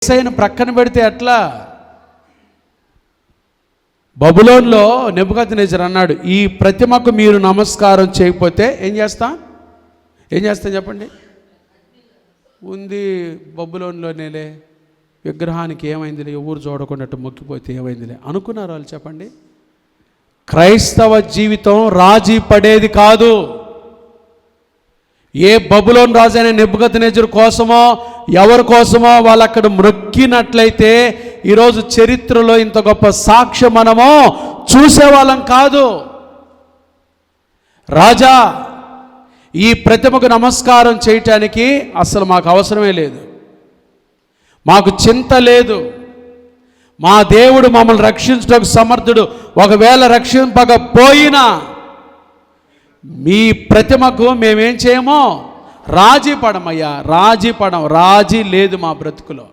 యేసయ్యను ప్రక్కన పెడితే ఎట్లా? బబులోన్లో నెబుకద్నెజరు అన్నాడు, ఈ ప్రతిమకు మీరు నమస్కారం చేయకపోతే ఏం చేస్తాం చెప్పండి. ఉంది బబులోన్లోనేలే, విగ్రహానికి ఏమైందిలే, ఎవరు చూడకుండా మొక్కిపోతే ఏమైందిలే అనుకున్నారు వాళ్ళు. చెప్పండి, క్రైస్తవ జీవితం రాజీ పడేది కాదు. ఏ బబులోన్ రాజు అయిన నెబుకద్నెజరు కోసమో ఎవరి కోసమో వాళ్ళు అక్కడ మొక్కినట్లయితే ఈరోజు చరిత్రలో ఇంత గొప్ప సాక్ష్యం మనము చూసేవాళ్ళం కాదు. రాజా, ఈ ప్రతిమకు నమస్కారం చేయటానికి అసలు మాకు అవసరమే లేదు, మాకు చింత లేదు. మా దేవుడు మమ్మల్ని రక్షించడానికి సమర్థుడు. ఒకవేళ రక్షింపకపోయినా మీ ప్రతిమకు మేమేం చేయమో రాజీ పడమయ్యా, రాజీ లేదు మా బ్రతుకులో.